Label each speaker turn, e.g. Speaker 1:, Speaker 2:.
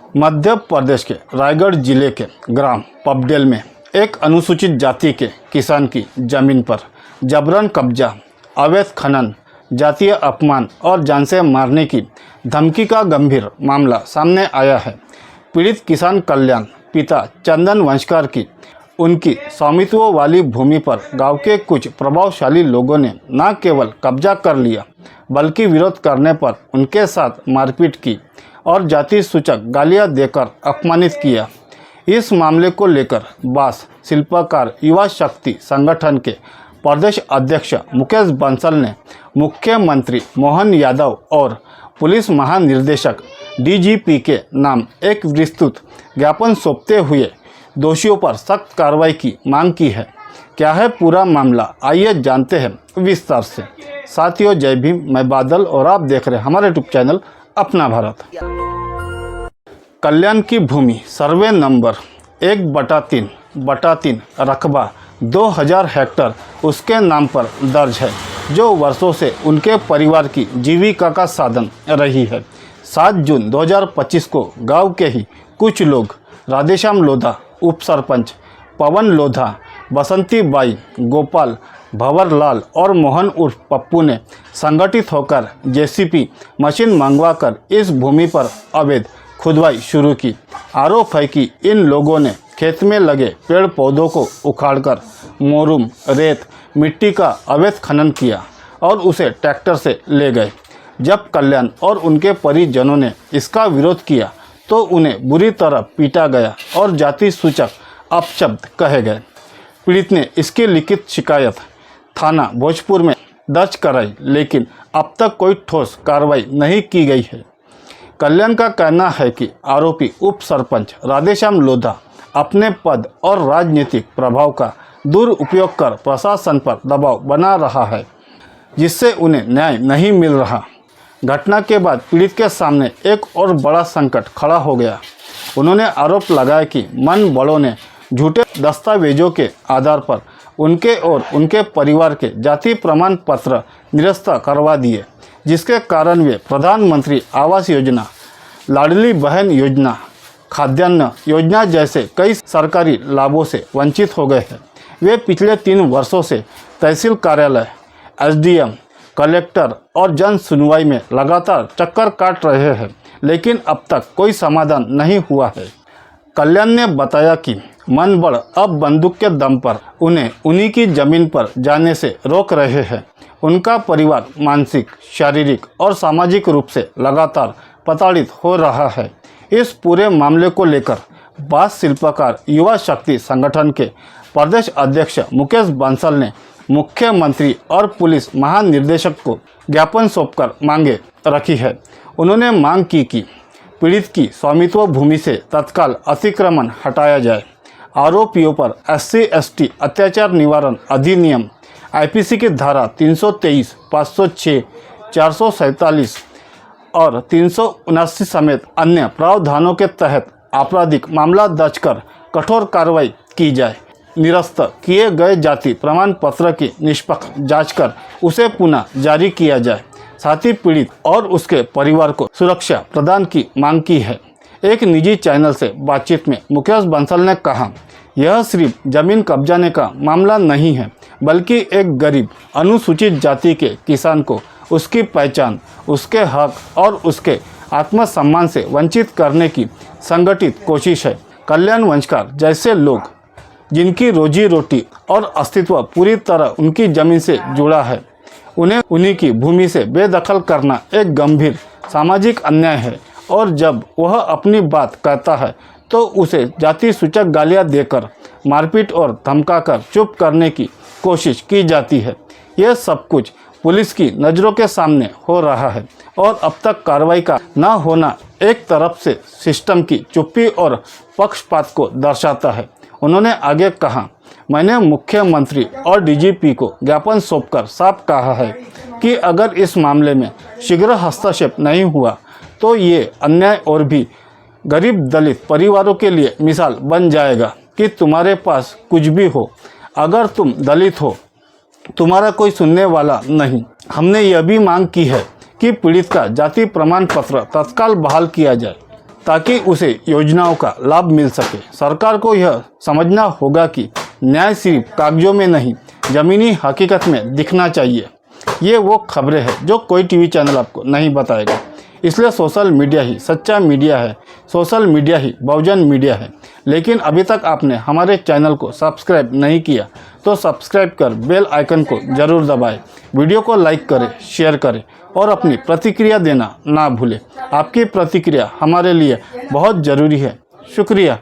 Speaker 1: मध्य प्रदेश के रायगढ़ जिले के ग्राम पबडेल में एक अनुसूचित जाति के किसान की जमीन पर जबरन कब्जा, अवैध खनन, जातीय अपमान और जान से मारने की धमकी का गंभीर मामला सामने आया है। पीड़ित किसान कल्याण पिता चंदन वंशकार की उनकी स्वामित्व वाली भूमि पर गांव के कुछ प्रभावशाली लोगों ने न केवल कब्जा कर लिया बल्कि विरोध करने पर उनके साथ मारपीट की और जाति सूचक गालियां देकर अपमानित किया। इस मामले को लेकर बास शिल्पकार युवा शक्ति संगठन के प्रदेश अध्यक्ष मुकेश बंसल ने मुख्यमंत्री मोहन यादव और पुलिस महानिदेशक डीजीपी के नाम एक विस्तृत ज्ञापन सौंपते हुए दोषियों पर सख्त कार्रवाई की मांग की है। क्या है पूरा मामला, आइए जानते हैं विस्तार से। साथियों, जय भीम, मैं बादल और आप देख रहे हैं हमारे यूट्यूब चैनल अपना भारत। कल्याण की भूमि सर्वे नंबर 1/3/3 रकबा 2000 हेक्टर उसके नाम पर दर्ज है, जो वर्षों से उनके परिवार की जीविका का साधन रही है। 7 जून 2025 को गांव के ही कुछ लोग राधेश्याम लोधा, उप सरपंच पवन लोधा, बसंती बाई, गोपाल, भंवरलाल और मोहन उर्फ पप्पू ने संगठित होकर जेसीपी मशीन मंगवाकर इस भूमि पर अवैध खुदाई शुरू की। आरोप है कि इन लोगों ने खेत में लगे पेड़ पौधों को उखाड़कर मोरूम, रेत, मिट्टी का अवैध खनन किया और उसे ट्रैक्टर से ले गए। जब कल्याण और उनके परिजनों ने इसका विरोध किया तो उन्हें बुरी तरह पीटा गया और जाति सूचक अपशब्द कहे गए। पीड़ित ने इसकी लिखित शिकायत थाना भोजपुर में दर्ज कराई, लेकिन अब तक कोई ठोस कार्रवाई नहीं की गई है। कल्याण का कहना है कि आरोपी उप सरपंच राधेश्याम लोधा अपने पद और राजनीतिक प्रभाव का दुरुपयोग कर प्रशासन पर दबाव बना रहा है, जिससे उन्हें न्याय नहीं मिल रहा। घटना के बाद पीड़ित के सामने एक और बड़ा संकट खड़ा हो गया। उन्होंने आरोप लगाया कि मन बड़ों ने झूठे दस्तावेजों के आधार पर उनके और उनके परिवार के जाति प्रमाण पत्र निरस्त करवा दिए, जिसके कारण वे प्रधानमंत्री आवास योजना, लाडली बहन योजना, खाद्यान्न योजना जैसे कई सरकारी लाभों से वंचित हो गए हैं। वे पिछले 3 वर्षों से तहसील कार्यालय, एसडीएम, कलेक्टर और जन सुनवाई में लगातार चक्कर काट रहे हैं, लेकिन अब तक कोई समाधान नहीं हुआ है। कल्याण ने बताया कि मनबड़ अब बंदूक के दम पर उन्हें उन्हीं की जमीन पर जाने से रोक रहे हैं। उनका परिवार मानसिक, शारीरिक और सामाजिक रूप से लगातार प्रताड़ित हो रहा है। इस पूरे मामले को लेकर बास शिल्पकार युवा शक्ति संगठन के प्रदेश अध्यक्ष मुकेश बंसल ने मुख्यमंत्री और पुलिस महानिदेशक को ज्ञापन सौंपकर मांगे रखी है। उन्होंने मांग की कि पीड़ित की स्वामित्व भूमि से तत्काल अतिक्रमण हटाया जाए। आरोपियों पर SC/ST अत्याचार निवारण अधिनियम, IPC की धारा 323, 506, 447 और 379 समेत अन्य प्रावधानों के तहत आपराधिक मामला दर्ज कर कठोर कार्रवाई की जाए। निरस्त किए गए जाति प्रमाण पत्र की निष्पक्ष जांच कर उसे पुनः जारी किया जाए। साथ ही पीड़ित और उसके परिवार को सुरक्षा प्रदान की मांग की है। एक निजी चैनल से बातचीत में मुकेश बंसल ने कहा, यह सिर्फ जमीन कब्जाने का मामला नहीं है, बल्कि एक गरीब अनुसूचित जाति के किसान को उसकी पहचान, उसके हक और उसके आत्मसम्मान से वंचित करने की संगठित कोशिश है। कल्याण वंशकार जैसे लोग जिनकी रोजी रोटी और अस्तित्व पूरी तरह उनकी जमीन से जुड़ा है, उन्हें उन्हीं की भूमि से बेदखल करना एक गंभीर सामाजिक अन्याय है। और जब वह अपनी बात कहता है तो उसे जाति सूचक गालियां देकर, मारपीट और धमकाकर चुप करने की कोशिश की जाती है। यह सब कुछ पुलिस की नज़रों के सामने हो रहा है और अब तक कार्रवाई का न होना एक तरफ से सिस्टम की चुप्पी और पक्षपात को दर्शाता है। उन्होंने आगे कहा, मैंने मुख्यमंत्री और डीजीपी को ज्ञापन सौंपकर साफ कहा है कि अगर इस मामले में शीघ्र हस्तक्षेप नहीं हुआ तो ये अन्याय और भी गरीब दलित परिवारों के लिए मिसाल बन जाएगा कि तुम्हारे पास कुछ भी हो, अगर तुम दलित हो, तुम्हारा कोई सुनने वाला नहीं। हमने यह भी मांग की है कि पीड़ित का जाति प्रमाण पत्र तत्काल बहाल किया जाए। ताकि उसे योजनाओं का लाभ मिल सके। सरकार को यह समझना होगा कि न्याय सिर्फ कागजों में नहीं, ज़मीनी हकीकत में दिखना चाहिए। ये वो खबरें हैं जो कोई टीवी चैनल आपको नहीं बताएगा। इसलिए सोशल मीडिया ही सच्चा मीडिया है, सोशल मीडिया ही बहुजन मीडिया है। लेकिन अभी तक आपने हमारे चैनल को सब्सक्राइब नहीं किया तो सब्सक्राइब कर बेल आइकन को ज़रूर दबाएं। वीडियो को लाइक करें, शेयर करें और अपनी प्रतिक्रिया देना ना भूलें। आपकी प्रतिक्रिया हमारे लिए बहुत ज़रूरी है। शुक्रिया।